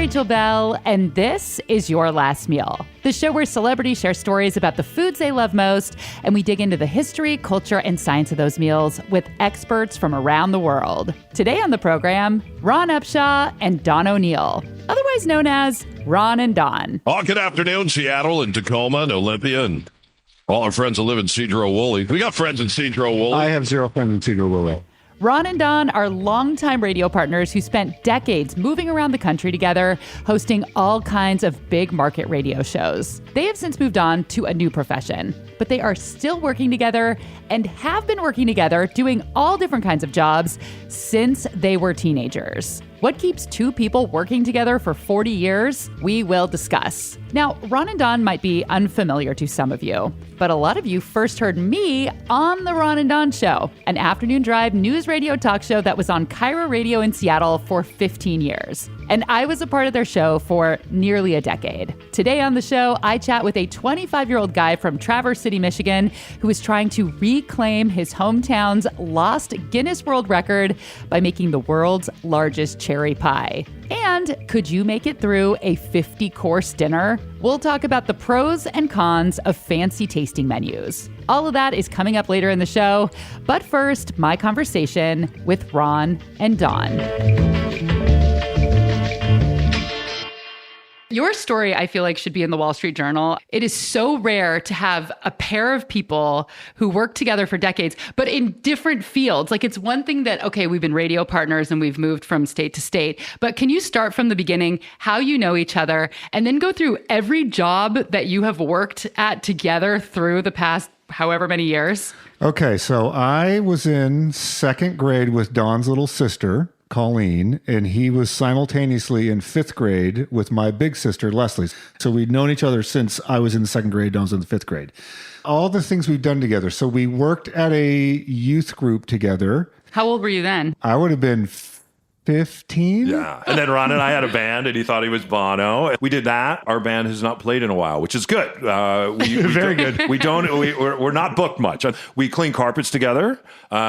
Rachel Bell, and this is Your Last Meal, the show where celebrities share stories about the foods they love most, and we dig into the history, culture, and science of those meals with experts from around the world. Today on the program, Ron Upshaw and Don O'Neill, otherwise known as Ron and Don. Oh, good afternoon, Seattle and Tacoma and Olympia and all our friends that live in Cedro-Woolley. We got friends in Cedro-Woolley. I have zero friends in Cedro-Woolley. Ron and Don are longtime radio partners who spent decades moving around the country together, hosting all kinds of big market radio shows. They have since moved on to a new profession, but they are still working together and have been working together doing all different kinds of jobs since they were teenagers. What keeps two people working together for 40 years? We will discuss. Now, Ron and Don might be unfamiliar to some of you, but a lot of you first heard me on The Ron and Don Show, an afternoon drive news radio talk show that was on KIRO Radio in Seattle for 15 years. And I was a part of their show for nearly a decade. Today on the show, I chat with a 25-year-old guy from Traverse City, Michigan, who is trying to reclaim his hometown's lost Guinness World Record by making the world's largest cherry pie. And could you make it through a 50-course dinner? We'll talk about the pros and cons of fancy tasting menus. All of that is coming up later in the show. But first, my conversation with Ron and Don. Your story, I feel like, should be in the Wall Street Journal. It is so rare to have a pair of people who work together for decades, but in different fields. Like, it's one thing that, okay, we've been radio partners and we've moved from state to state, but can you start from the beginning, how you know each other, and then go through every job that you have worked at together through the past however many years? Okay, so I was in second grade with Don's little sister, Colleen, and he was simultaneously in fifth grade with my big sister, Leslie. So we'd known each other since I was in the second grade, Don was in the fifth grade. All the things we've done together. So we worked at a youth group together. How old were you then? I would have been 15. Yeah. And then Ron and I had a band, and he thought he was Bono. We did that. Our band has not played in a while, which is good. Very good. We're not booked much. We clean carpets together.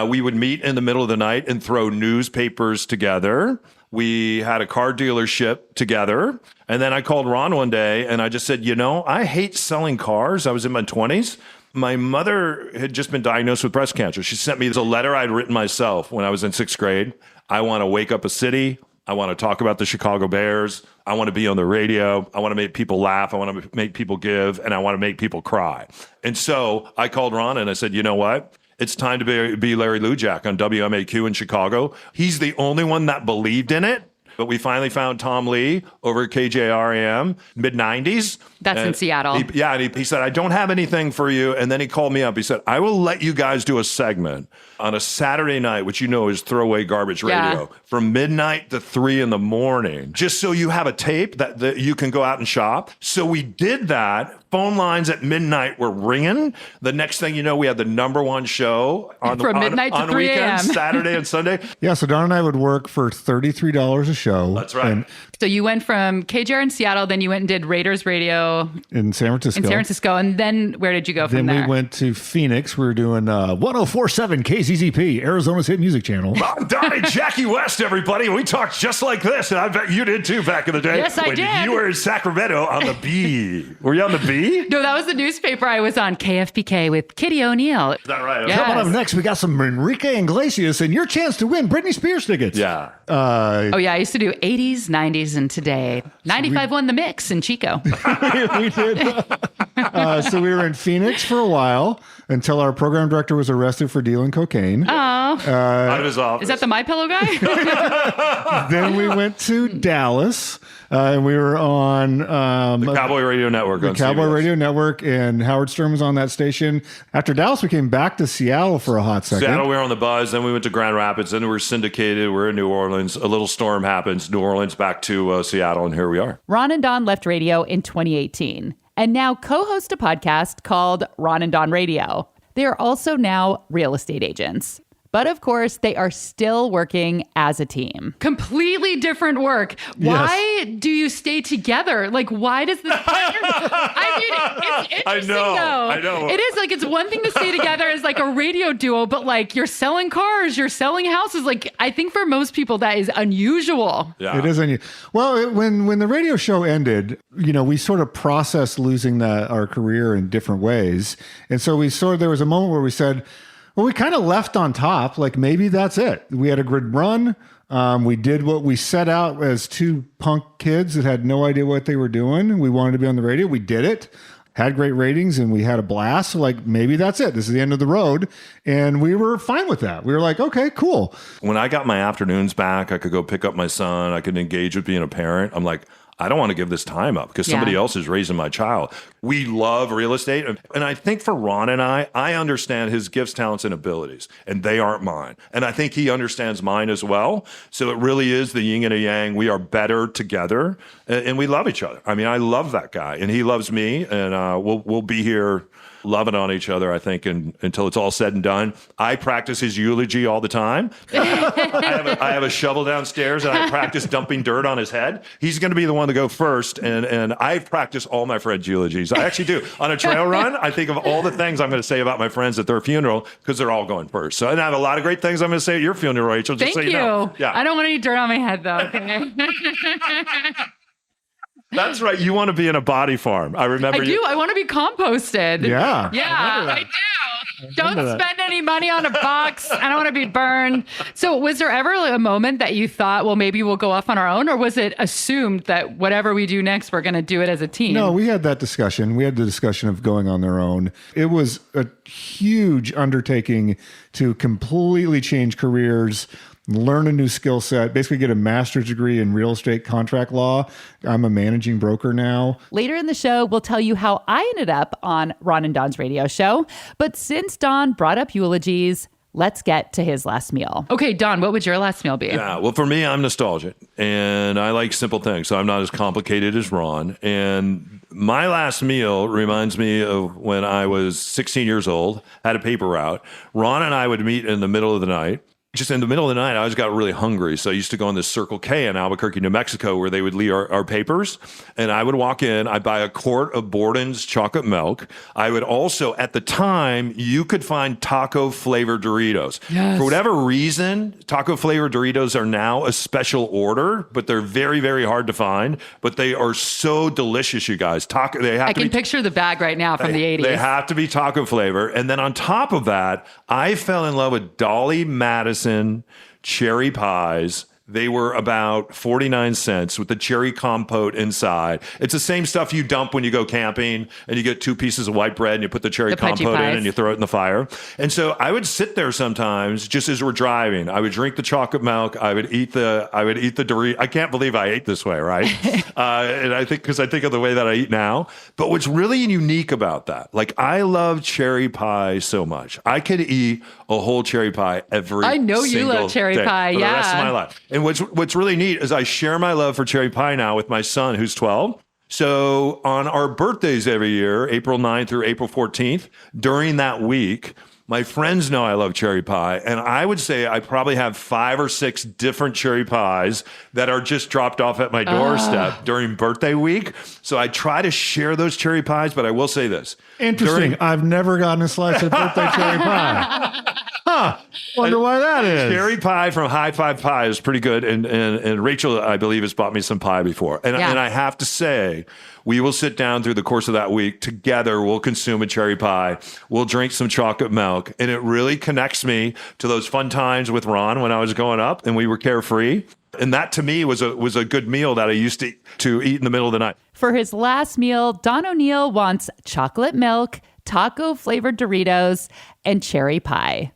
We would meet in the middle of the night and throw newspapers together. We had a car dealership together. And then I called Ron one day and I just said, I hate selling cars. I was in my 20s. My mother had just been diagnosed with breast cancer. She sent me a letter I'd written myself when I was in sixth grade. I want to wake up a city. I want to talk about the Chicago Bears. I want to be on the radio. I want to make people laugh. I want to make people give, and I want to make people cry. And so I called Ron and I said, you know what? It's time to be Larry Lujak on WMAQ in Chicago. He's the only one that believed in it. But we finally found Tom Lee over at KJRAM, mid-90s. That's in Seattle. He said, I don't have anything for you. And then he called me up. He said, I will let you guys do a segment on a Saturday night, which is throwaway garbage radio, from midnight to 3 in the morning, just so you have a tape that you can go out and shop. So we did that. Phone lines at midnight were ringing. The next thing you know, we had the number one show on midnight to 3 a.m. weekends, Saturday and Sunday. Yeah, so Don and I would work for $33 a show. That's right. So you went from KJR in Seattle, then you went and did Raiders Radio in San Francisco. And then where did you go from there? Then we went to Phoenix. We were doing 104.7 KZZP, Arizona's hit music channel. Ron, Don, and Jackie West, everybody. We talked just like this, and I bet you did too back in the day. Yes, I did. You were in Sacramento on the B. Were you on the B? No, that was the newspaper I was on, KFBK with Kitty O'Neill. Is that right? Yes. Coming up next, we got some Enrique Iglesias and your chance to win Britney Spears tickets. Yeah. I used to do 80s, 90s, and today. 95 won the mix in Chico. We did. So we were in Phoenix for a while until our program director was arrested for dealing cocaine. Oh. Out of his office. Is that the MyPillow guy? Then we went to Dallas. And we were on the Cowboy Radio Network. The Cowboy Radio Network, and Howard Stern was on that station. After Dallas, we came back to Seattle for a hot second. Seattle, we were on the buzz. Then we went to Grand Rapids. Then we were syndicated. We're in New Orleans. A little storm happens. New Orleans back to Seattle, and here we are. Ron and Don left radio in 2018 and now co-host a podcast called Ron and Don Radio. They are also now real estate agents. But of course, they are still working as a team. Completely different work. Why do you stay together? Like, why does this? I mean, it's interesting though. I know. It is like, it's one thing to stay together as like a radio duo, but like you're selling cars, you're selling houses. Like, I think for most people that is unusual. Yeah. It is unusual. Well, when the radio show ended, we sort of processed losing our career in different ways. And so there was a moment where we said, well, we kind of left on top. Like, maybe that's it. We had a good run. We did what we set out as two punk kids that had no idea what they were doing. We wanted to be on the radio. We did it, had great ratings, and we had a blast. So like, maybe that's it. This is the end of the road. And we were fine with that. We were like, okay, cool. When I got my afternoons back, I could go pick up my son. I could engage with being a parent. I'm like, I don't want to give this time up because somebody else is raising my child. We love real estate. And I think for Ron and I understand his gifts, talents, and abilities, and they aren't mine. And I think he understands mine as well. So it really is the yin and a yang. We are better together, and we love each other. I mean, I love that guy, and he loves me, and we'll be here loving on each other, I think, until it's all said and done. I practice his eulogy all the time. I have a shovel downstairs, and I practice dumping dirt on his head. He's going to be the one to go first, and I practice all my friends' eulogies. I actually do. On a trail run, I think of all the things I'm going to say about my friends at their funeral because they're all going first. So, and I have a lot of great things I'm going to say at your funeral, Rachel, just Thank so you know. you. I don't want any dirt on my head, though. Okay? That's right. You want to be in a body farm. I remember I do. I want to be composted. Yeah. Yeah, I do. Don't spend any money on a box. I don't want to be burned. So was there ever a moment that you thought, well, maybe we'll go off on our own? Or was it assumed that whatever we do next, we're going to do it as a team? No, we had that discussion. We had the discussion of going on their own. It was a huge undertaking to completely change careers, learn a new skill set, basically get a master's degree in real estate contract law. I'm a managing broker now. Later in the show, we'll tell you how I ended up on Ron and Don's radio show. But since Don brought up eulogies, let's get to his last meal. Okay, Don, what would your last meal be? Yeah, well, for me, I'm nostalgic, and I like simple things, so I'm not as complicated as Ron. And my last meal reminds me of when I was 16 years old, had a paper route. Ron and I would meet in the middle of the night. Just in the middle of the night, I always got really hungry. So I used to go on this Circle K in Albuquerque, New Mexico, where they would leave our papers. And I would walk in, I'd buy a quart of Borden's chocolate milk. I would also, at the time, you could find taco flavored Doritos. Yes. For whatever reason, taco flavored Doritos are now a special order, but they're very, very hard to find. But they are so delicious, you guys. I can picture the bag right now from the 80s. They have to be taco flavor. And then on top of that, I fell in love with Dolly Madison cherry pies. They were about 49 cents with the cherry compote inside. It's the same stuff you dump when you go camping and you get 2 pieces of white bread and you put the cherry compote in and you throw it in the fire. And so I would sit there sometimes just as we're driving. I would drink the chocolate milk. I would eat the Doritos. I can't believe I ate this way, right? And I think because I think of the way that I eat now. But what's really unique about that, like I love cherry pie so much. I could eat a whole cherry pie every I know you love cherry pie, for the yeah. rest of my life. And what's really neat is I share my love for cherry pie now with my son, who's 12. So on our birthdays every year, April 9th through April 14th, during that week, my friends know I love cherry pie, and I would say I probably have 5 or 6 different cherry pies that are just dropped off at my doorstep during birthday week. So I try to share those cherry pies, but I will say this. Interesting. I've never gotten a slice of birthday cherry pie. Huh. Wonder why that is. Cherry pie from High Five Pie is pretty good. And Rachel, I believe, has bought me some pie before. And I have to say, we will sit down through the course of that week together. We'll consume a cherry pie. We'll drink some chocolate milk. And it really connects me to those fun times with Ron when I was growing up and we were carefree. And that to me was a good meal that I used to eat in the middle of the night. For his last meal, Don O'Neill wants chocolate milk, taco flavored Doritos, and cherry pie.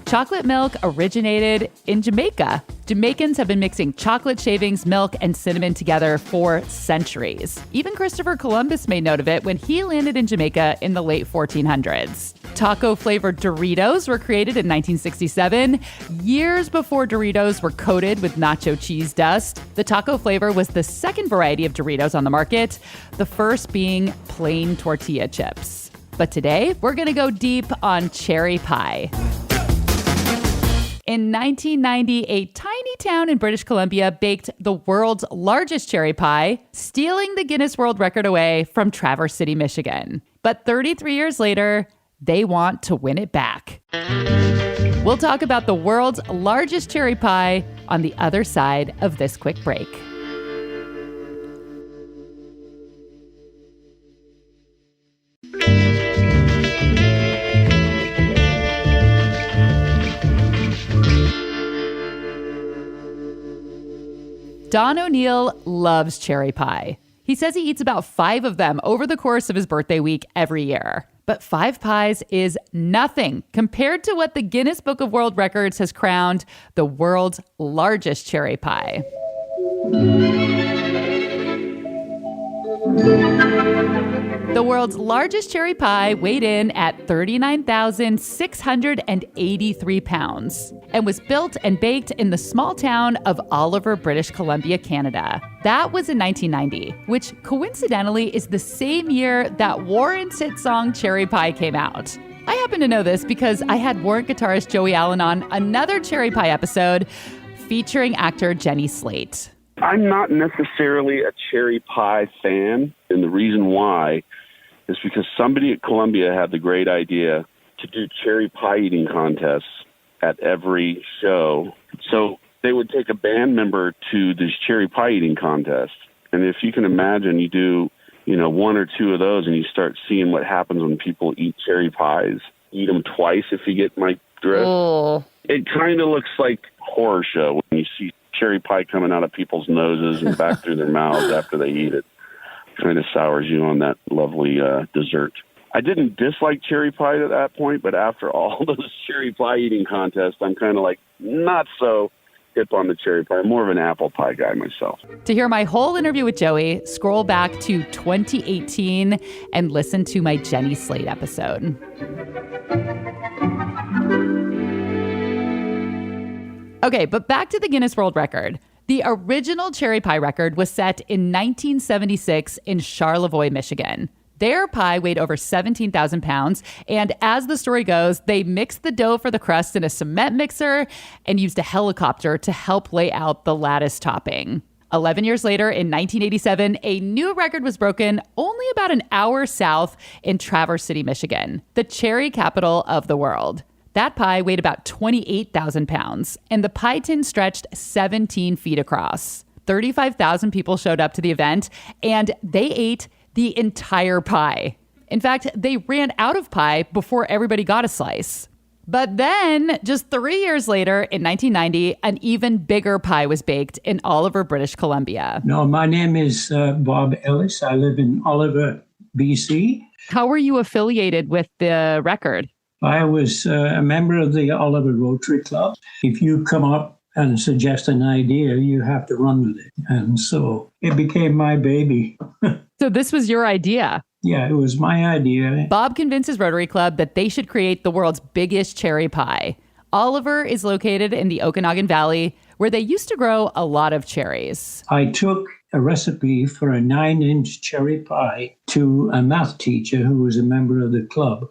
Chocolate milk originated in Jamaica. Jamaicans have been mixing chocolate shavings, milk, and cinnamon together for centuries. Even Christopher Columbus made note of it when he landed in Jamaica in the late 1400s. Taco-flavored Doritos were created in 1967, years before Doritos were coated with nacho cheese dust. The taco flavor was the second variety of Doritos on the market, the first being plain tortilla chips. But today, we're going to go deep on cherry pie. In 1990, a tiny town in British Columbia baked the world's largest cherry pie, stealing the Guinness World Record away from Traverse City, Michigan. But 33 years later, they want to win it back. We'll talk about the world's largest cherry pie on the other side of this quick break. Don O'Neill loves cherry pie. He says he eats about 5 of them over the course of his birthday week every year. But 5 pies is nothing compared to what the Guinness Book of World Records has crowned the world's largest cherry pie. The world's largest cherry pie weighed in at 39,683 pounds and was built and baked in the small town of Oliver, British Columbia, Canada. That was in 1990, which coincidentally is the same year that Warrant's hit song Cherry Pie came out. I happen to know this because I had Warrant guitarist Joey Allen on another Cherry Pie episode featuring actor Jenny Slate. I'm not necessarily a cherry pie fan, and the reason why is because somebody at Columbia had the great idea to do cherry pie eating contests at every show. So they would take a band member to these cherry pie eating contests. And if you can imagine, you do, 1 or 2 of those and you start seeing what happens when people eat cherry pies. Eat them twice, if you get my drift. Oh. It kind of looks like a horror show when you see cherry pie coming out of people's noses and back through their mouths after they eat it. Kind of sours you on that lovely dessert. I didn't dislike cherry pie at that point, but after all those cherry pie eating contests, I'm kind of like not so hip on the cherry pie. I'm more of an apple pie guy myself. To hear my whole interview with Joey, scroll back to 2018 and listen to my Jenny Slate episode. Okay, but back to the Guinness World Record. The original cherry pie record was set in 1976 in Charlevoix, Michigan. Their pie weighed over 17,000 pounds, and as the story goes, they mixed the dough for the crust in a cement mixer and used a helicopter to help lay out the lattice topping. 11 years later, in 1987, a new record was broken only about an hour south in Traverse City, Michigan, the cherry capital of the world. That pie weighed about 28,000 pounds, and the pie tin stretched 17 feet across. 35,000 people showed up to the event, and they ate the entire pie. In fact, they ran out of pie before everybody got a slice. But then, just 3 years later, in 1990, an even bigger pie was baked in Oliver, British Columbia. No, my name is Bob Ellis. I live in Oliver, BC. How were you affiliated with the record? I was a member of the Oliver Rotary Club. If you come up and suggest an idea, you have to run with it. And so it became my baby. So this was your idea? Yeah, it was my idea. Bob convinces Rotary Club that they should create the world's biggest cherry pie. Oliver is located in the Okanagan Valley, where they used to grow a lot of cherries. I took a recipe for a 9-inch cherry pie to a math teacher who was a member of the club.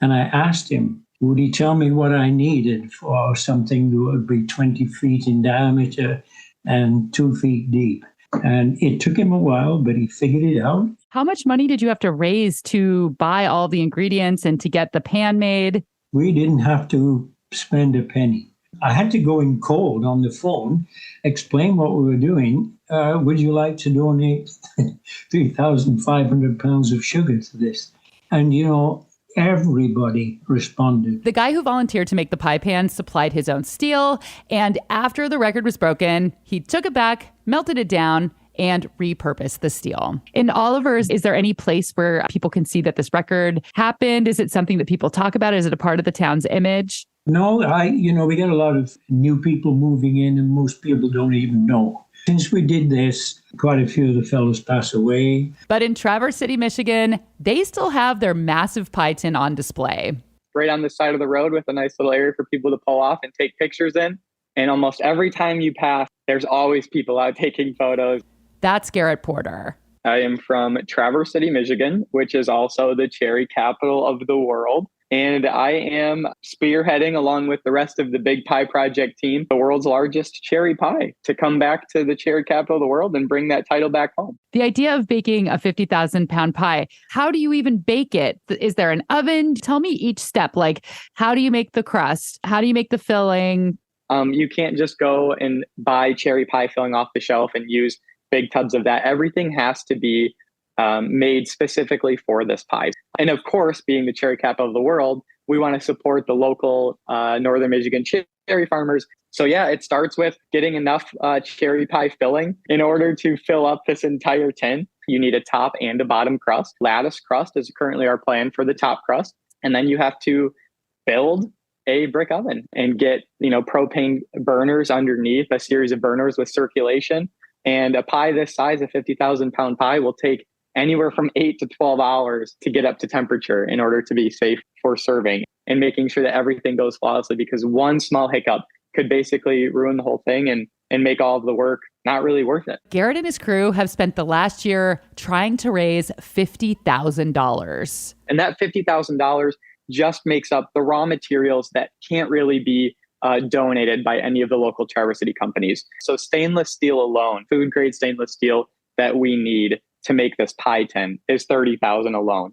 And I asked him, would he tell me what I needed for something that would be 20 feet in diameter and 2 feet deep? And it took him a while, but he figured it out. How much money did you have to raise to buy all the ingredients and to get the pan made? We didn't have to spend a penny. I had to go in cold on the phone, explain what we were doing. Would you like to donate 3,500 pounds of sugar to this? And, everybody responded. The guy who volunteered to make the pie pan supplied his own steel, and after the record was broken, he took it back, melted it down, and repurposed the steel. In Oliver's, is there any place where people can see that this record happened? Is it something that people talk about? Is it a part of the town's image? No, we got a lot of new people moving in, and most people don't even know. Since we did this, quite a few of the fellows pass away. But in Traverse City, Michigan, they still have their massive pie tin on display. Right on the side of the road with a nice little area for people to pull off and take pictures in. And almost every time you pass, there's always people out taking photos. That's Garrett Porter. I am from Traverse City, Michigan, which is also the cherry capital of the world. And I am spearheading, along with the rest of the Big Pie Project team, the world's largest cherry pie to come back to the cherry capital of the world and bring that title back home. The idea of baking a 50,000 pound pie, how do you even bake it? Is there an oven? Tell me each step. Like, how do you make the crust? How do you make the filling? You can't just go and buy cherry pie filling off the shelf and use big tubs of that. Everything has to be made specifically for this pie. And of course, being the cherry capital of the world, we want to support the local Northern Michigan cherry farmers. So yeah, it starts with getting enough cherry pie filling. In order to fill up this entire tin, you need a top and a bottom crust. Lattice crust is currently our plan for the top crust. And then you have to build a brick oven and get, propane burners underneath, a series of burners with circulation. And a pie this size, a 50,000 pound pie, will take anywhere from 8 to 12 hours to get up to temperature in order to be safe for serving, and making sure that everything goes flawlessly, because one small hiccup could basically ruin the whole thing and make all of the work not really worth it. Garrett and his crew have spent the last year trying to raise $50,000. And that $50,000 just makes up the raw materials that can't really be donated by any of the local Traverse City companies. So stainless steel alone, food grade stainless steel that we need to make this pie tin is $30,000 alone.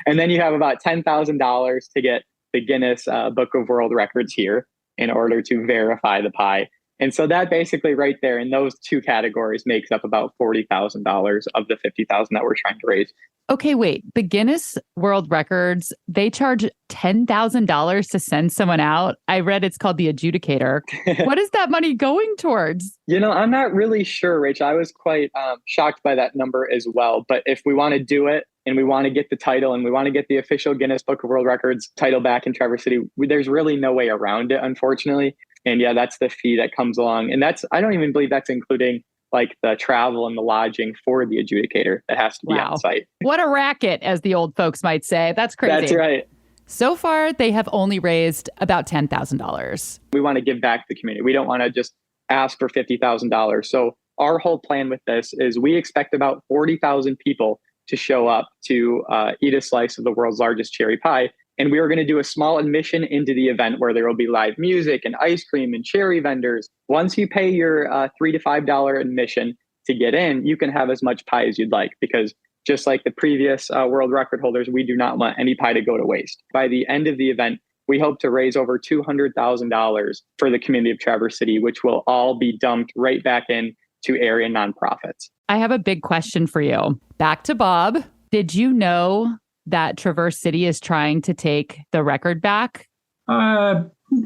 And then you have about $10,000 to get the Guinness Book of World Records here in order to verify the pie. And so that basically right there in those two categories makes up about $40,000 of the $50,000 that we're trying to raise. Okay, wait. The Guinness World Records, they charge $10,000 to send someone out. I read it's called the adjudicator. What is that money going towards? I'm not really sure, Rach. I was quite shocked by that number as well. But if we want to do it and we want to get the title and we want to get the official Guinness Book of World Records title back in Traverse City, there's really no way around it, unfortunately. And yeah, that's the fee that comes along. And I don't even believe that's including like the travel and the lodging for the adjudicator that has to be on site. What a racket, as the old folks might say. That's crazy. That's right. So far, they have only raised about $10,000. We want to give back to the community. We don't want to just ask for $50,000. So our whole plan with this is we expect about 40,000 people to show up to eat a slice of the world's largest cherry pie. And we are going to do a small admission into the event where there will be live music and ice cream and cherry vendors. Once you pay your $3 to $5 admission to get in, you can have as much pie as you'd like, because just like the previous world record holders, we do not want any pie to go to waste. By the end of the event, we hope to raise over $200,000 for the community of Traverse City, which will all be dumped right back in to area nonprofits. I have a big question for you. Back to Bob. Did you know that Traverse City is trying to take the record back?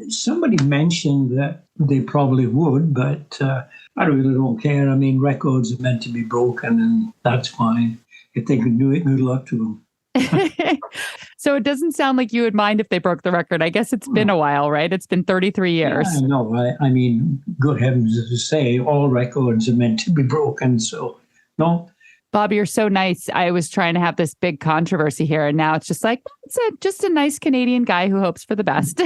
Somebody mentioned that they probably would, but I really don't care. I mean, records are meant to be broken, and that's fine. If they can do it, good luck to them. So it doesn't sound like you would mind if they broke the record. I guess it's been a while, right? It's been 33 years. Yeah, no, I mean, good heavens to say, all records are meant to be broken. So, no. Bob, you're so nice. I was trying to have this big controversy here, and now it's just like, just a nice Canadian guy who hopes for the best.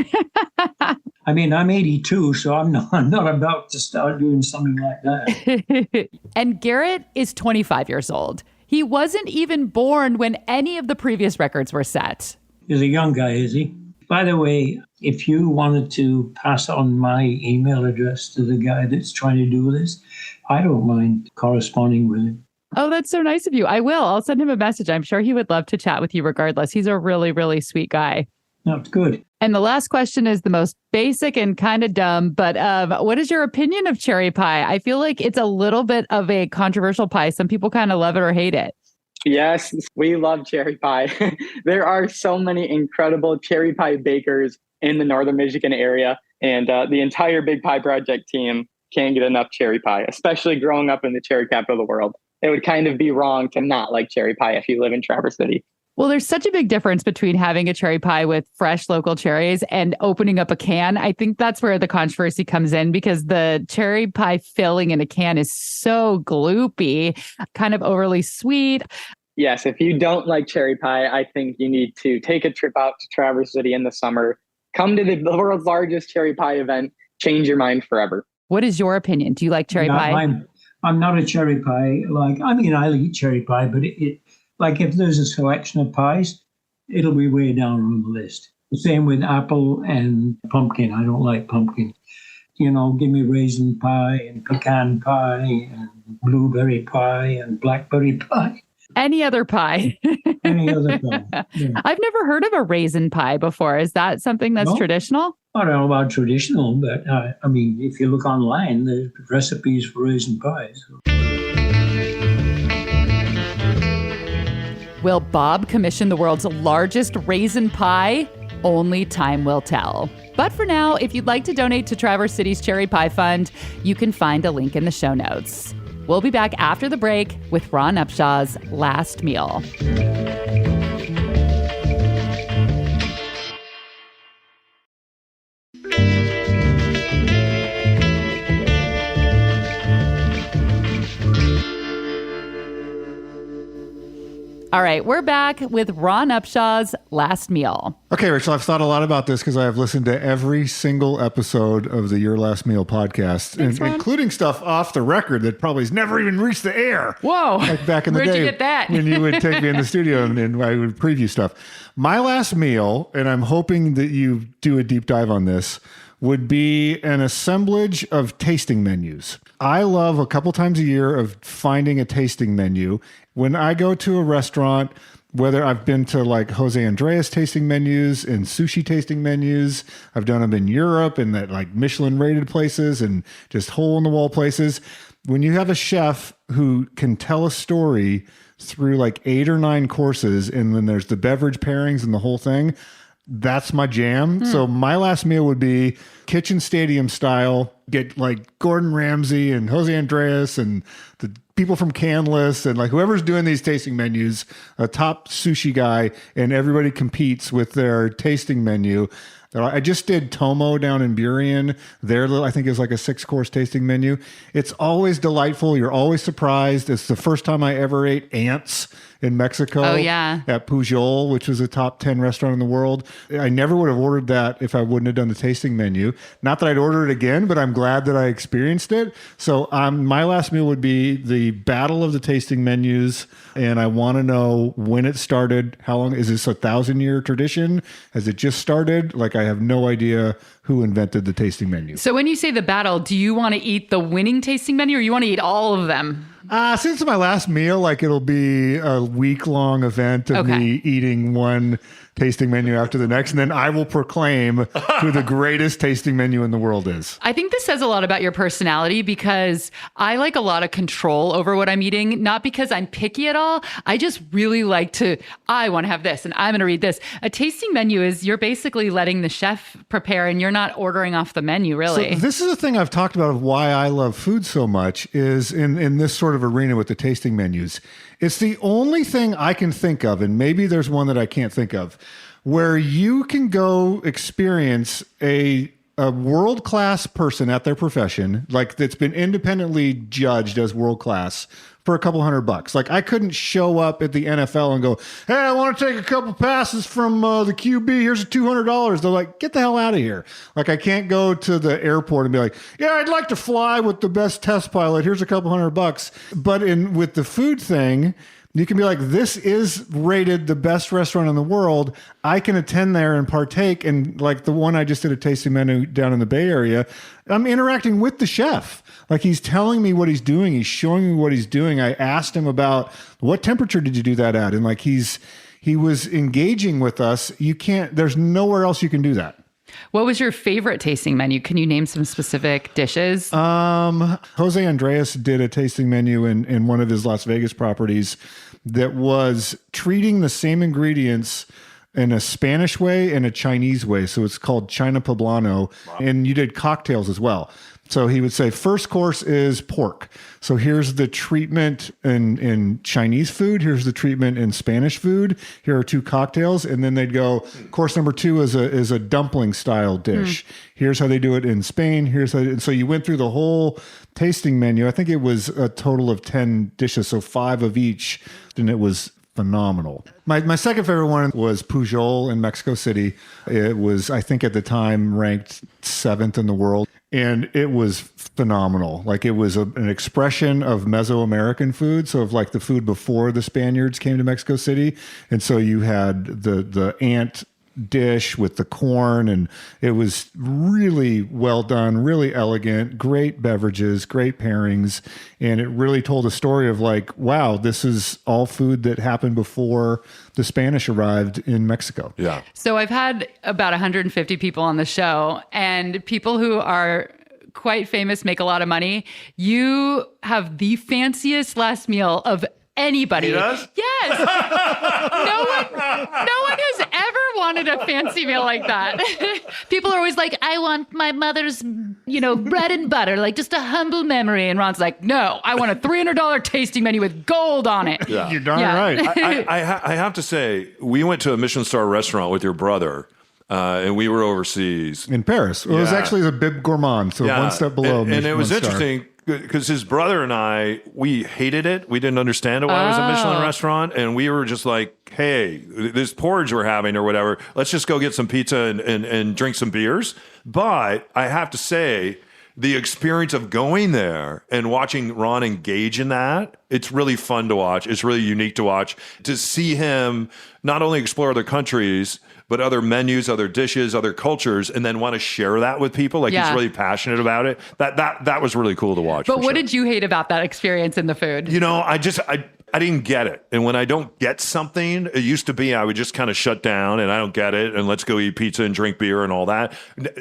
I mean, I'm 82, so I'm not about to start doing something like that. And Garrett is 25 years old. He wasn't even born when any of the previous records were set. He's a young guy, is he? By the way, if you wanted to pass on my email address to the guy that's trying to do this, I don't mind corresponding with him. Oh, that's so nice of you. I will. I'll send him a message. I'm sure he would love to chat with you regardless. He's a really, really sweet guy. That's good. And the last question is the most basic and kind of dumb, but what is your opinion of cherry pie? I feel like it's a little bit of a controversial pie. Some people kind of love it or hate it. Yes, we love cherry pie. There are so many incredible cherry pie bakers in the Northern Michigan area, and the entire Big Pie Project team can't get enough cherry pie, especially growing up in the cherry capital of the world. It would kind of be wrong to not like cherry pie if you live in Traverse City. Well, there's such a big difference between having a cherry pie with fresh local cherries and opening up a can. I think that's where the controversy comes in, because the cherry pie filling in a can is so gloopy, kind of overly sweet. Yes, if you don't like cherry pie, I think you need to take a trip out to Traverse City in the summer. Come to the world's largest cherry pie event. Change your mind forever. What is your opinion? Do you like cherry pie? I'm not a cherry pie. I'll eat cherry pie, but it like if there's a selection of pies, it'll be way down on the list. The same with apple and pumpkin. I don't like pumpkin. Give me raisin pie and pecan pie and blueberry pie and blackberry pie. Any other pie. Any other pie. Yeah. I've never heard of a raisin pie before. Is that something that's traditional? I don't know about traditional, but if you look online, there's recipes for raisin pies. Will Bob commission the world's largest raisin pie? Only time will tell. But for now, if you'd like to donate to Traverse City's Cherry Pie Fund, you can find a link in the show notes. We'll be back after the break with Ron Upshaw's Last Meal. All right, we're back with Ron Upshaw's Last Meal. Okay, Rachel, I've thought a lot about this because I have listened to every single episode of the Your Last Meal podcast, including stuff off the record that probably has never even reached the air. Whoa. Like back in the Where'd day you get that? when you would take me in the studio and I would preview stuff. My last meal, and I'm hoping that you do a deep dive on this, would be an assemblage of tasting menus. I love a couple times a year of finding a tasting menu. When I go to a restaurant, whether I've been to like Jose Andres tasting menus and sushi tasting menus, I've done them in Europe and that like Michelin rated places and just hole in the wall places. When you have a chef who can tell a story through like 8 or 9 courses, and then there's the beverage pairings and the whole thing, that's my jam. So my last meal would be kitchen stadium style, get like Gordon Ramsay and Jose Andres and the people from Canlis and like whoever's doing these tasting menus, a top sushi guy, and everybody competes with their tasting menu. I just did Tomo down in Burien. I think is like a 6-course tasting menu. It's always delightful. You're always surprised. It's the first time I ever ate ants in Mexico. Oh, yeah. At Pujol, which was a top 10 restaurant in the world. I never would have ordered that if I wouldn't have done the tasting menu. Not that I'd order it again, but I'm glad that I experienced it. So my last meal would be the battle of the tasting menus. And I want to know when it started. How long? Is this a 1,000-year tradition? Has it just started? Like, I have no idea who invented the tasting menu. So when you say the battle, do you want to eat the winning tasting menu or you want to eat all of them? Since it's my last meal, like it'll be a week-long event of me eating one tasting menu after the next, and then I will proclaim who the greatest tasting menu in the world is. I think this says a lot about your personality because I like a lot of control over what I'm eating, not because I'm picky at all. I just really like I want to have this and I'm going to read this. A tasting menu is you're basically letting the chef prepare and you're not ordering off the menu, really. So this is the thing I've talked about of why I love food so much is in this sort of arena with the tasting menus. It's the only thing I can think of, and maybe there's one that I can't think of, where you can go experience a world-class person at their profession, like that's been independently judged as world-class for a couple $100. Like I couldn't show up at the NFL and go, hey, I want to take a couple passes from the QB. Here's $200. They're like, get the hell out of here. Like I can't go to the airport and be like, yeah, I'd like to fly with the best test pilot. Here's a couple $100. But with the food thing, you can be like, this is rated the best restaurant in the world. I can attend there and partake. And like the one I just did a tasting menu down in the Bay Area, I'm interacting with the chef. Like he's telling me what he's doing. He's showing me what he's doing. I asked him about what temperature did you do that at? And like he was engaging with us. There's nowhere else you can do that. What was your favorite tasting menu? Can you name some specific dishes? Jose Andres did a tasting menu in one of his Las Vegas properties that was treating the same ingredients in a Spanish way and a Chinese way. So it's called China Poblano. Wow. And you did cocktails as well. So he would say, first course is pork. So here's the treatment in Chinese food. Here's the treatment in Spanish food. Here are 2 cocktails. And then they'd go, course number 2 is a dumpling style dish. Here's how they do it in Spain. And so you went through the whole tasting menu. I think it was a total of 10 dishes. So 5 of each. And it was phenomenal. My second favorite one was Pujol in Mexico City. It was, I think at the time, ranked 7th in the world. And it was phenomenal. Like it was an expression of Mesoamerican food. So of like the food before the Spaniards came to Mexico City. And so you had the ant dish with the corn, and it was really well done, really elegant, great beverages, great pairings. And it really told a story of like, wow, this is all food that happened before the Spanish arrived in Mexico. Yeah. So I've had about 150 people on the show, and people who are quite famous make a lot of money. You have the fanciest last meal of anybody. He does? Yes. No one has ever wanted a fancy meal like that. People are always like, I want my mother's, bread and butter, like just a humble memory. And Ron's like, no, I want a $300 tasting menu with gold on it. Yeah. You're darn right. I have to say, we went to a Michelin star restaurant with your brother, and we were overseas. In Paris. It was actually the Bib Gourmand, so one step below. And it was Michelin star. interesting because his brother and I, we hated it. We didn't understand it when it was a Michelin restaurant. And we were just like, hey, this porridge we're having or whatever, let's just go get some pizza and drink some beers. But I have to say, the experience of going there and watching Ron engage in that, it's really fun to watch. It's really unique to watch. To see him not only explore other countries, but other menus, other dishes, other cultures, and then want to share that with people. Like he's really passionate about it. That was really cool to watch. But what did you hate about that experience in the food? I didn't get it. And when I don't get something, it used to be I would just kind of shut down and I don't get it and let's go eat pizza and drink beer and all that.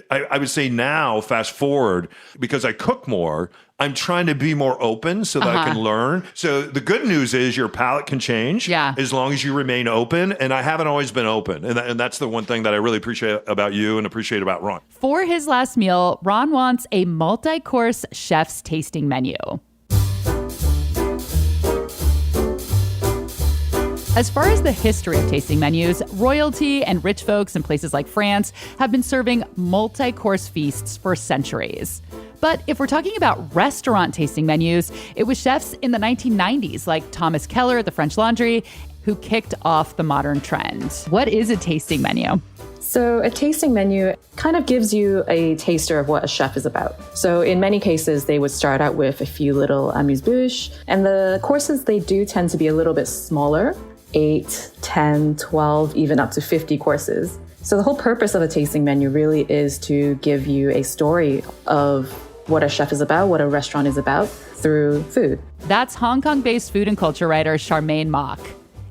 I would say now, fast forward, because I cook more, I'm trying to be more open so that I can learn. So the good news is your palate can change as long as you remain open. And I haven't always been open. And that's the one thing that I really appreciate about you and appreciate about Ron. For his last meal, Ron wants a multi-course chef's tasting menu. As far as the history of tasting menus, royalty and rich folks in places like France have been serving multi-course feasts for centuries. But if we're talking about restaurant tasting menus, it was chefs in the 1990s like Thomas Keller at the French Laundry who kicked off the modern trend. What is a tasting menu? So a tasting menu kind of gives you a taster of what a chef is about. So in many cases, they would start out with a few little amuse-bouche, and the courses, they do tend to be a little bit smaller, 8, 10, 12, even up to 50 courses. So the whole purpose of a tasting menu really is to give you a story of what a chef is about, what a restaurant is about through food. That's Hong Kong-based food and culture writer Charmaine Mock.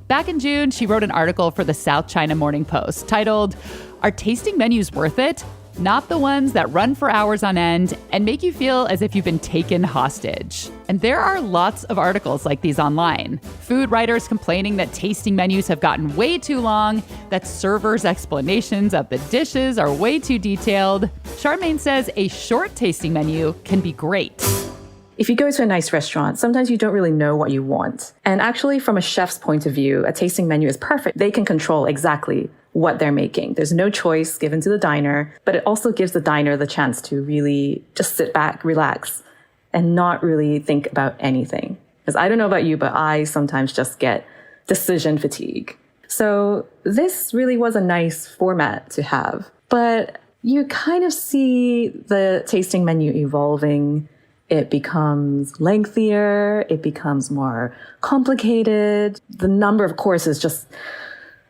Back in June, she wrote an article for the South China Morning Post titled, "Are Tasting Menus Worth It? Not the ones that run for hours on end and make you feel as if you've been taken hostage." And there are lots of articles like these online. Food writers complaining that tasting menus have gotten way too long, that servers' explanations of the dishes are way too detailed. Charmaine says a short tasting menu can be great. If you go to a nice restaurant, sometimes you don't really know what you want. And actually, from a chef's point of view, a tasting menu is perfect. They can control exactly what they're making. There's no choice given to the diner, but it also gives the diner the chance to really just sit back, relax, and not really think about anything. Because I don't know about you, but I sometimes just get decision fatigue. So this really was a nice format to have. But you kind of see the tasting menu evolving. It becomes lengthier, it becomes more complicated. The number of courses just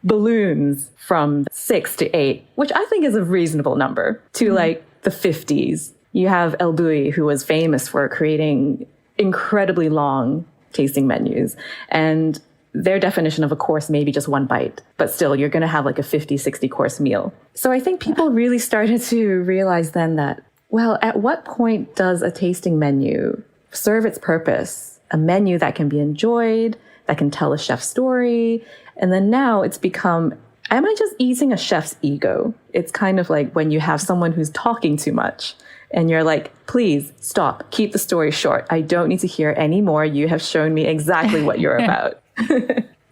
balloons from 6 to 8, which I think is a reasonable number, to like the 50s. You have El Bulli, who was famous for creating incredibly long tasting menus. And their definition of a course may be just one bite, but still you're going to have like a 50, 60 course meal. So I think people really started to realize then that, well, at what point does a tasting menu serve its purpose? A menu that can be enjoyed, that can tell a chef's story. And then now it's become, am I just eating a chef's ego? It's kind of like when you have someone who's talking too much and you're like, please stop, keep the story short. I don't need to hear any more. You have shown me exactly what you're about.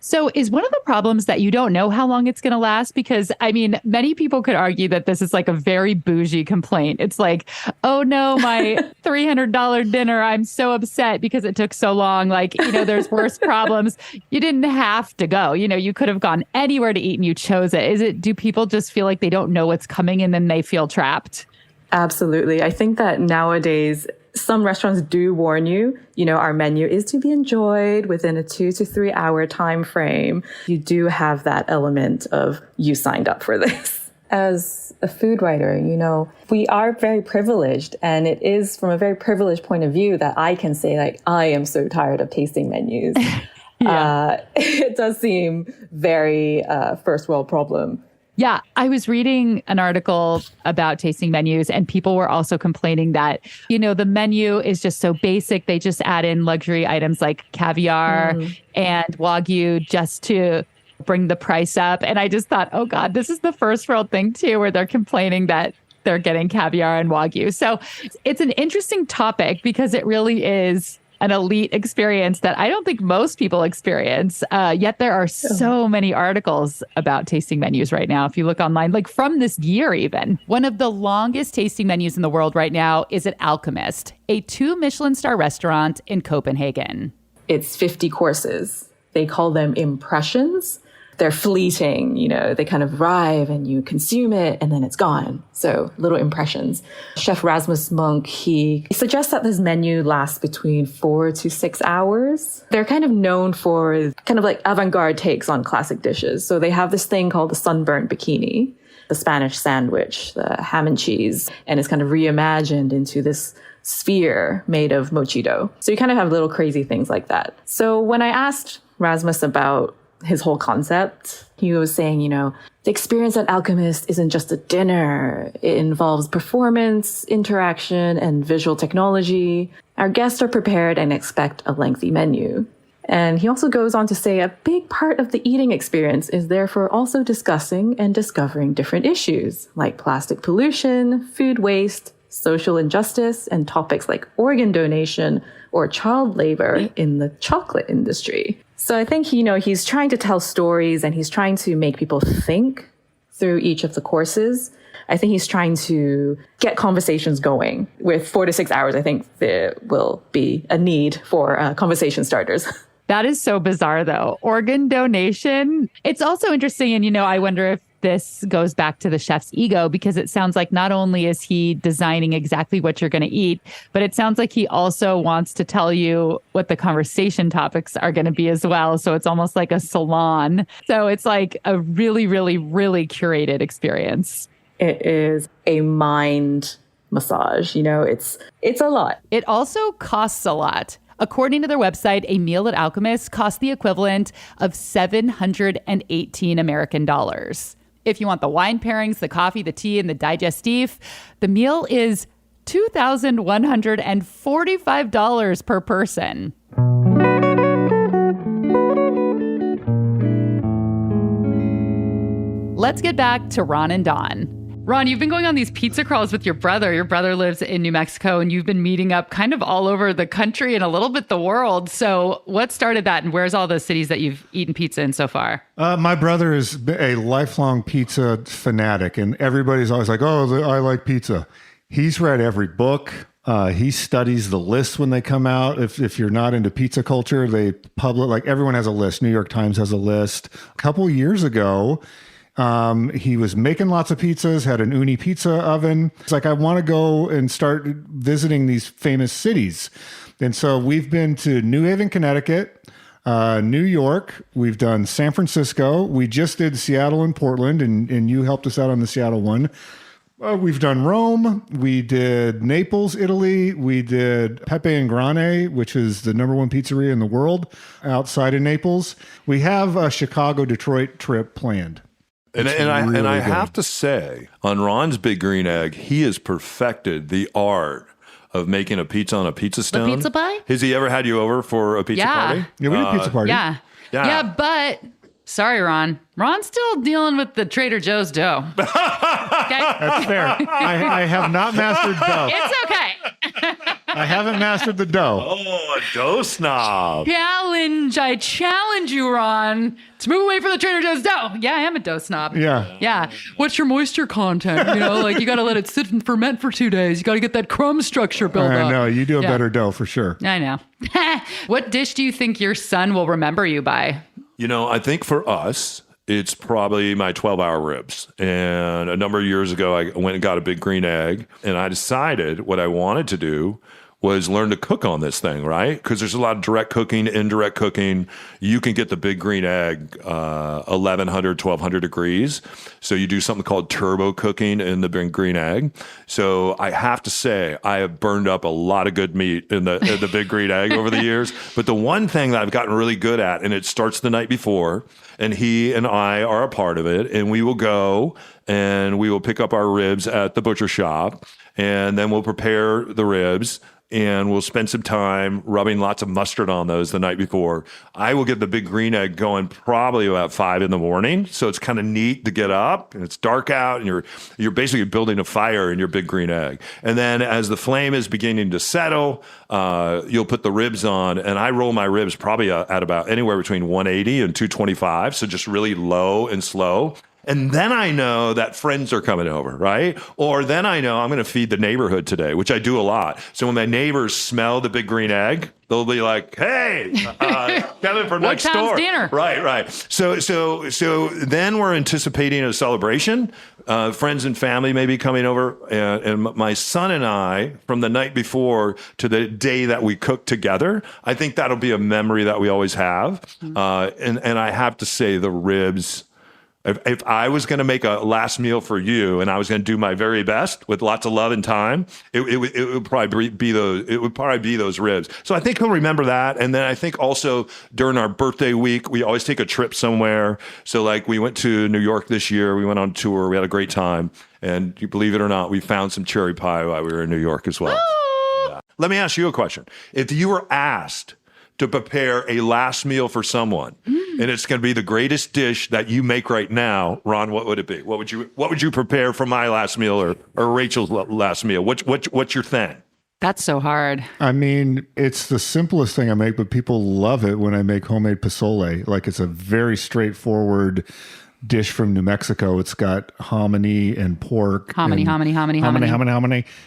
So is one of the problems that you don't know how long it's going to last? Because, I mean, many people could argue that this is like a very bougie complaint. It's like, oh no, my $300 dinner, I'm so upset because it took so long. Like, there's worse problems. You didn't have to go. You could have gone anywhere to eat and you chose it. Do people just feel like they don't know what's coming and then they feel trapped? Absolutely. I think that nowadays, some restaurants do warn you, our menu is to be enjoyed within a 2 to 3 hour time frame. You do have that element of you signed up for this. As a food writer, we are very privileged, and it is from a very privileged point of view that I can say, like, I am so tired of tasting menus. It does seem very first world problem. Yeah, I was reading an article about tasting menus, and people were also complaining that, the menu is just so basic. They just add in luxury items like caviar and Wagyu just to bring the price up. And I just thought, oh God, this is the first world thing too, where they're complaining that they're getting caviar and Wagyu. So it's an interesting topic because it really is an elite experience that I don't think most people experience. Yet there are so many articles about tasting menus right now. If you look online, like from this year even. One of the longest tasting menus in the world right now is at Alchemist, a 2 Michelin star restaurant in Copenhagen. It's 50 courses. They call them impressions. They're fleeting, they kind of arrive and you consume it and then it's gone. So little impressions. Chef Rasmus Monk, he suggests that this menu lasts between 4 to 6 hours. They're kind of known for kind of like avant-garde takes on classic dishes. So they have this thing called the sunburnt bikini, the Spanish sandwich, the ham and cheese, and it's kind of reimagined into this sphere made of mochi dough. So you kind of have little crazy things like that. So when I asked Rasmus about his whole concept, he was saying, the experience at Alchemist isn't just a dinner. It involves performance, interaction, and visual technology. Our guests are prepared and expect a lengthy menu. And he also goes on to say a big part of the eating experience is therefore also discussing and discovering different issues like plastic pollution, food waste, social injustice, and topics like organ donation or child labor in the chocolate industry. So I think, he's trying to tell stories and he's trying to make people think through each of the courses. I think he's trying to get conversations going. With 4 to 6 hours, I think there will be a need for conversation starters. That is so bizarre, though. Organ donation. It's also interesting. And, I wonder if this goes back to the chef's ego, because it sounds like not only is he designing exactly what you're going to eat, but it sounds like he also wants to tell you what the conversation topics are going to be as well. So it's almost like a salon. So it's like a really, really, really curated experience. It is a mind massage. It's a lot. It also costs a lot. According to their website, a meal at Alchemist costs the equivalent of $718 American dollars. If you want the wine pairings, the coffee, the tea, and the digestif, the meal is $2,145 per person. Let's get back to Ron and Dawn. Ron, you've been going on these pizza crawls with your brother. Your brother lives in New Mexico, and you've been meeting up kind of all over the country and a little bit the world. So what started that, and where's all the cities that you've eaten pizza in so far? My brother is a lifelong pizza fanatic, and everybody's always like, oh, I like pizza. He's read every book. He studies the lists when they come out. If you're not into pizza culture, they publish, like everyone has a list. New York Times has a list. A couple years ago, he was making lots of pizzas, had an Uni pizza oven. It's like, I want to go and start visiting these famous cities. And so we've been to New Haven, Connecticut, New York. We've done San Francisco. We just did Seattle and Portland, and you helped us out on the Seattle one. We've done Rome. We did Naples, Italy. We did Pepe and Grane, which is the #1 pizzeria in the world outside of Naples. We have a Chicago-Detroit trip planned. And I have to say, on Ron's Big Green Egg, he has perfected the art of making a pizza on a pizza stone. A pizza pie? Has he ever had you over for a pizza party? Yeah, we did a pizza party. Yeah, but sorry, Ron. Ron's still dealing with the Trader Joe's dough. Okay? That's fair. I have not mastered dough. It's okay. I haven't mastered the dough. Oh, a dough snob. I challenge you, Ron, to move away from the Trader Joe's dough. Yeah, I am a dough snob. Yeah. What's your moisture content? You got to let it sit and ferment for 2 days. You got to get that crumb structure built up. I know. You do a better dough for sure. I know. What dish do you think your son will remember you by? I think for us, it's probably my 12-hour ribs. And a number of years ago, I went and got a big green egg, and I decided what I wanted to do was learn to cook on this thing, right? Because there's a lot of direct cooking, indirect cooking. You can get the big green egg 1,100, 1,200 degrees. So you do something called turbo cooking in the big green egg. So I have to say, I have burned up a lot of good meat in the big green egg over the years. But the one thing that I've gotten really good at, and it starts the night before, and he and I are a part of it, and we will go and we will pick up our ribs at the butcher shop, and then we'll prepare the ribs, and we'll spend some time rubbing lots of mustard on those the night before. I will get the big green egg going probably about 5 a.m. So it's kind of neat to get up and it's dark out and you're basically building a fire in your big green egg. And then as the flame is beginning to settle, you'll put the ribs on, and I roll my ribs probably at about anywhere between 180 and 225. So just really low and slow. And then I know that friends are coming over, right? Or then I know I'm going to feed the neighborhood today, which I do a lot. So when my neighbors smell the big green egg, they'll be like, "Hey, Kevin from next door." Dinner? Right. So then we're anticipating a celebration. Friends and family may be coming over, and my son and I, from the night before to the day that we cook together, I think that'll be a memory that we always have. And I have to say, the ribs. If I was going to make a last meal for you and I was going to do my very best with lots of love and time, it would probably be those ribs. So I think he'll remember that. And then I think also during our birthday week, we always take a trip somewhere. So like we went to New York this year. We went on tour. We had a great time. And you believe it or not, we found some cherry pie while we were in New York as well. Yeah. Let me ask you a question. If you were asked to prepare a last meal for someone, and it's going to be the greatest dish that you make right now, Ron, what would it be? What would you prepare for my last meal or Rachel's last meal? What's your thing? That's so hard. I mean, it's the simplest thing I make, but people love it when I make homemade pozole. Like, it's a very straightforward dish from New Mexico. It's got hominy and pork. Hominy.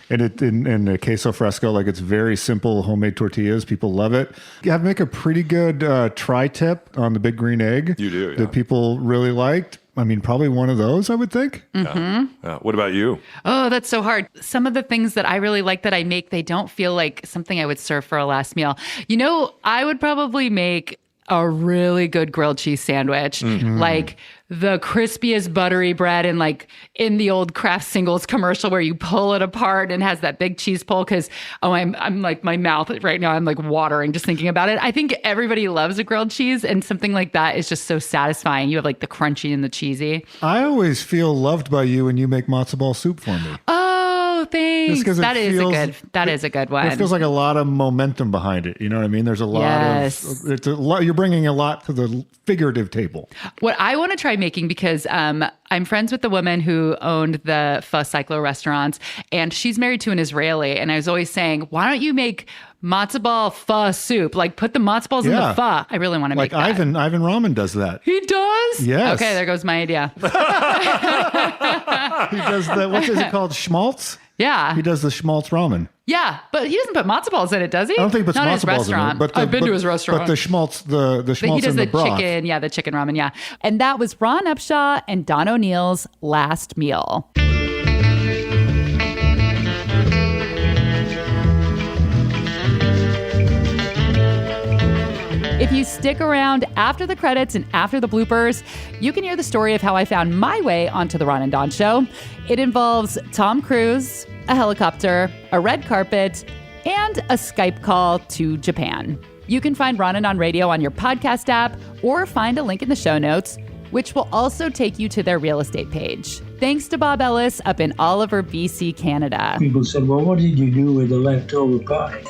And it in a queso fresco. Like, it's very simple homemade tortillas. People love it. You have to make a pretty good tri-tip on the big green egg. You do, yeah. That people really liked. I mean, probably one of those, I would think. Mm-hmm. Yeah. What about you? Oh, that's so hard. Some of the things that I really like that I make, they don't feel like something I would serve for a last meal. You know, I would probably make a really good grilled cheese sandwich, like the crispiest buttery bread, and like in the old Kraft Singles commercial where you pull it apart and has that big cheese pull. Because I'm like, my mouth right now, I'm like watering just thinking about it. I think everybody loves a grilled cheese, and something like that is just so satisfying. You have like the crunchy and the cheesy. I always feel loved by you when you make matzo ball soup for me. Oh, thanks. That is a good one. It feels like a lot of momentum behind it. You know what I mean? There's a lot of, it's a lot, you're bringing a lot to the figurative table. What I want to try making, because I'm friends with the woman who owned the Pho Cyclo restaurants, and she's married to an Israeli. And I was always saying, why don't you make matzo ball pho soup? Like, put the matzo balls in the pho. I really want to make that. Ivan Ramen does that. He does? Yes. Okay, there goes my idea. He does what is it called? Schmaltz? Yeah. He does the Schmaltz ramen. Yeah, but he doesn't put matzo balls in it, does he? I don't think he puts Not matzo balls in it. I've been to his restaurant. But the Schmaltz, the Schmaltz he does in the broth. chicken, the chicken ramen, yeah. And that was Ron Upshaw and Don O'Neill's last meal. If you stick around after the credits and after the bloopers, you can hear the story of how I found my way onto the Ron and Don show. It involves Tom Cruise, a helicopter, a red carpet, and a Skype call to Japan. You can find Ron and Don Radio on your podcast app or find a link in the show notes, which will also take you to their real estate page. Thanks to Bob Ellis up in Oliver, BC, Canada. People said, well, what did you do with the leftover pie?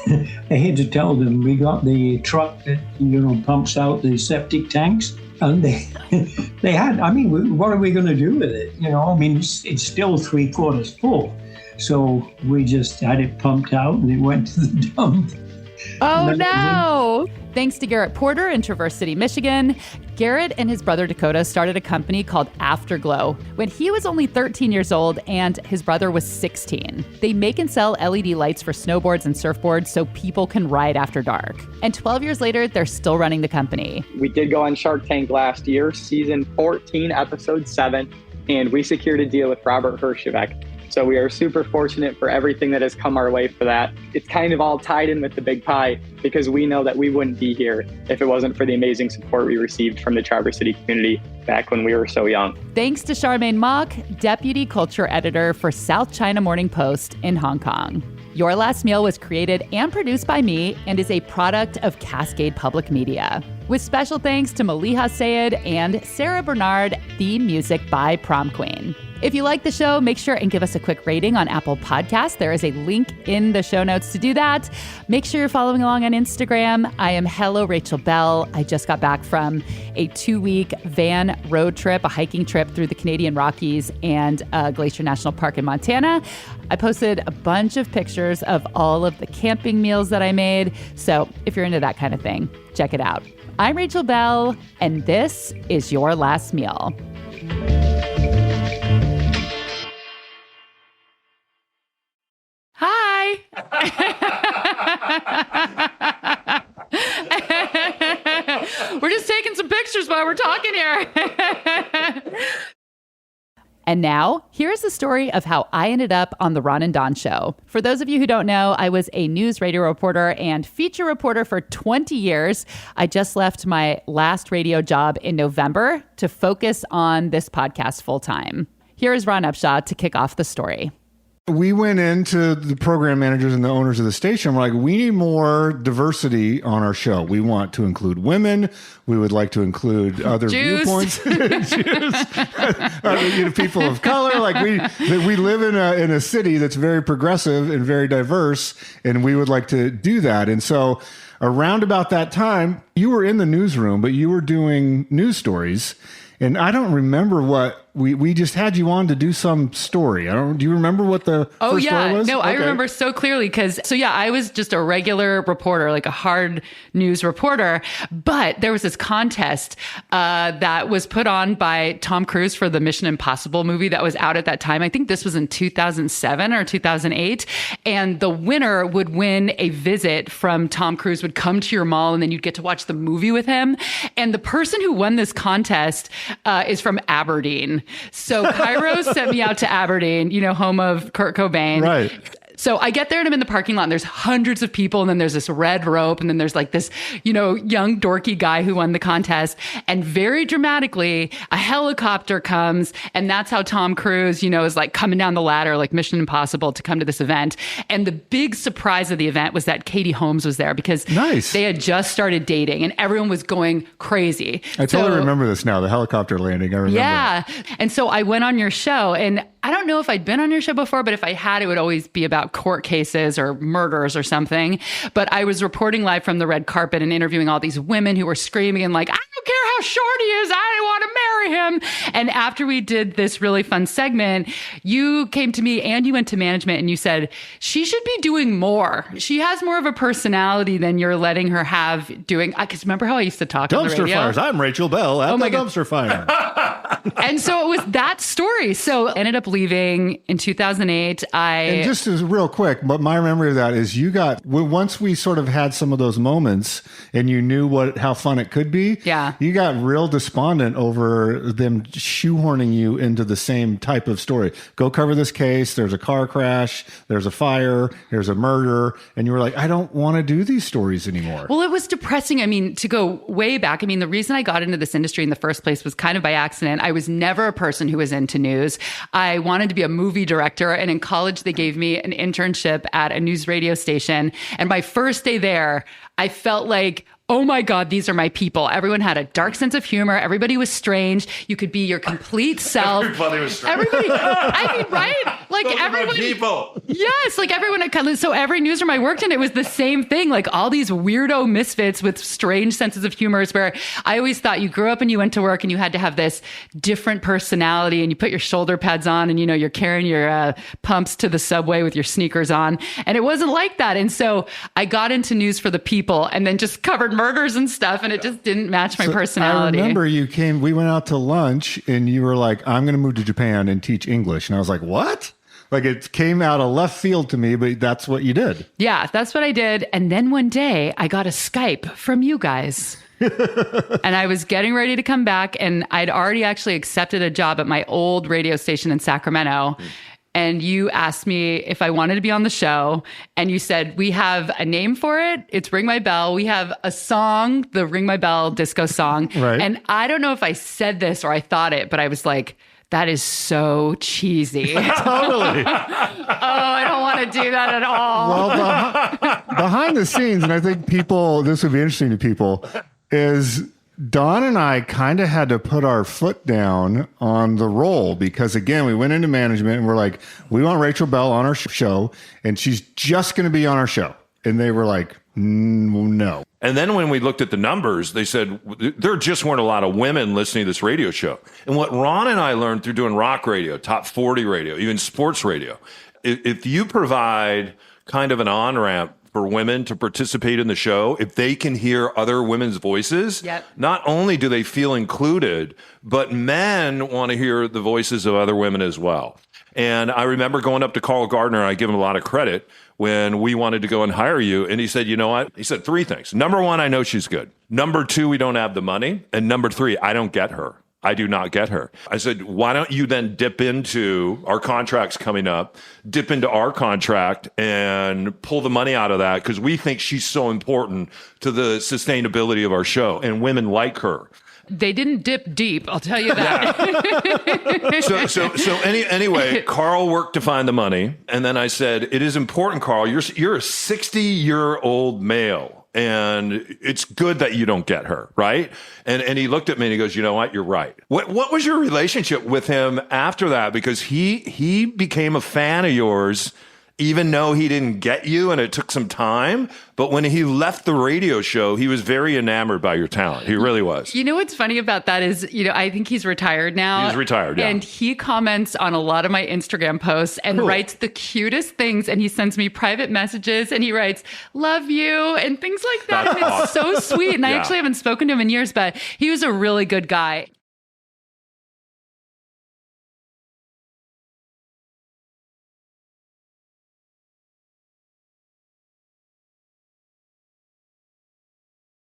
I had to tell them we got the truck that, pumps out the septic tanks. And they had, what are we going to do with it? It's still 3/4 full. So we just had it pumped out and it went to the dump. Oh, no. Thanks to Garrett Porter in Traverse City, Michigan, Garrett and his brother Dakota started a company called Afterglow when he was only 13 years old and his brother was 16. They make and sell LED lights for snowboards and surfboards so people can ride after dark. And 12 years later, they're still running the company. We did go on Shark Tank last year, season 14, episode 7, and we secured a deal with Robert Herjavec. So we are super fortunate for everything that has come our way for that. It's kind of all tied in with the Big Pie because we know that we wouldn't be here if it wasn't for the amazing support we received from the Traverse City community back when we were so young. Thanks to Charmaine Mock, Deputy Culture Editor for South China Morning Post in Hong Kong. Your Last Meal was created and produced by me and is a product of Cascade Public Media. With special thanks to Maliha Sayed and Sarah Bernard, theme music by Prom Queen. If you like the show, make sure and give us a quick rating on Apple Podcasts. There is a link in the show notes to do that. Make sure you're following along on Instagram. I am Hello Rachel Bell. I just got back from a 2-week van road trip, a hiking trip through the Canadian Rockies and Glacier National Park in Montana. I posted a bunch of pictures of all of the camping meals that I made. So if you're into that kind of thing, check it out. I'm Rachel Bell, and this is Your Last Meal. Hi. We're just taking some pictures while we're talking here. And now, here's the story of how I ended up on The Ron and Don Show. For those of you who don't know, I was a news radio reporter and feature reporter for 20 years. I just left my last radio job in November to focus on this podcast full time. Here is Ron Upshaw to kick off the story. We went into the program managers and the owners of the station. We're like, we need more diversity on our show. We want to include women. We would like to include other viewpoints. Jews, people of color. Like we live in a city that's very progressive and very diverse, and we would like to do that. And so around about that time, you were in the newsroom, but you were doing news stories. And I don't remember what we just had you on to do some story. Do you remember what the first story was? No, okay. I remember so clearly because, I was just a regular reporter, like a hard news reporter. But there was this contest that was put on by Tom Cruise for the Mission Impossible movie that was out at that time. I think this was in 2007 or 2008. And the winner would win a visit from Tom Cruise, would come to your mall, and then you'd get to watch the movie with him. And the person who won this contest is from Aberdeen. So Cairo sent me out to Aberdeen, home of Kurt Cobain. Right. So I get there and I'm in the parking lot and there's hundreds of people. And then there's this red rope. And then there's like this, young dorky guy who won the contest. And very dramatically, a helicopter comes. And that's how Tom Cruise, is like coming down the ladder, like Mission Impossible, to come to this event. And the big surprise of the event was that Katie Holmes was there because they had just started dating and everyone was going crazy. I totally remember this now, the helicopter landing. I remember. Yeah. And so I went on your show and I don't know if I'd been on your show before, but if I had, it would always be about court cases or murders or something. But I was reporting live from the red carpet and interviewing all these women who were screaming and like, I don't care how short he is, I want to marry him. And after we did this really fun segment, you came to me and you went to management and you said, she should be doing more. She has more of a personality than you're letting her have doing. Because remember how I used to talk on the radio? Dumpster fires. I'm Rachel Bell at the dumpster fire. And so it was that story. So I ended up leaving in 2008. And just as real quick, but my memory of that is once we sort of had some of those moments and you knew how fun it could be. Yeah. You got real despondent over them shoehorning you into the same type of story. Go cover this case. There's a car crash. There's a fire. There's a murder. And you were like, I don't want to do these stories anymore. Well, it was depressing. I mean, to go way back, the reason I got into this industry in the first place was kind of by accident. I was never a person who was into news. I wanted to be a movie director. And in college, they gave me an internship at a news radio station. And my first day there, I felt like oh my God, these are my people. Everyone had a dark sense of humor. Everybody was strange. You could be your complete self. Everybody was strange. Everybody, I mean, right? Like Those are my everyone. people. Yes, like everyone at Cutlass. So every newsroom I worked in, it was the same thing. Like all these weirdo misfits with strange senses of humor. Where I always thought you grew up and you went to work and you had to have this different personality, and you put your shoulder pads on, and you're carrying your pumps to the subway with your sneakers on, and it wasn't like that. And so I got into news for the people, and then just covered murders and stuff, and it just didn't match my personality. I remember we went out to lunch, and you were like, I'm going to move to Japan and teach English. And I was like, what? Like it came out of left field to me, but that's what you did. Yeah, that's what I did. And then one day I got a Skype from you guys. And I was getting ready to come back, and I'd already actually accepted a job at my old radio station in Sacramento. And you asked me if I wanted to be on the show. And you said, we have a name for it. It's Ring My Bell. We have a song, the Ring My Bell disco song. Right. And I don't know if I said this or I thought it, but I was like, that is so cheesy. Totally. I don't want to do that at all. Well, behind the scenes, and I think this would be interesting to people, is Dawn and I kind of had to put our foot down on the role because, again, we went into management and we're like, we want Rachel Bell on our show, and she's just going to be on our show. And they were like, no. And then when we looked at the numbers, they said there just weren't a lot of women listening to this radio show. And what Ron and I learned through doing rock radio, top 40 radio, even sports radio, if you provide kind of an on-ramp for women to participate in the show, if they can hear other women's voices, not only do they feel included, but men want to hear the voices of other women as well. And I remember going up to Carl Gardner, I give him a lot of credit, when we wanted to go and hire you. And he said, you know what? He said 3 things. Number 1, I know she's good. Number 2, we don't have the money. And number 3, I don't get her. I do not get her. I said, why don't you then dip into our contracts coming up, dip into our contract and pull the money out of that, because we think she's so important to the sustainability of our show, and women like her. They didn't dip deep, I'll tell you that. Anyway, Carl worked to find the money. And then I said, it is important, Carl, you're a 60-year-old male. And it's good that you don't get her, right? And he looked at me and he goes, you know what? You're right. What was your relationship with him after that? Because he became a fan of yours, even though he didn't get you and it took some time. But when he left the radio show, he was very enamored by your talent. He really was. You know what's funny about that is, I think he's retired now. He's retired, yeah. And he comments on a lot of my Instagram posts and writes the cutest things. And he sends me private messages and he writes, love you, and things like that. That's and it's so sweet. And I actually haven't spoken to him in years, but he was a really good guy.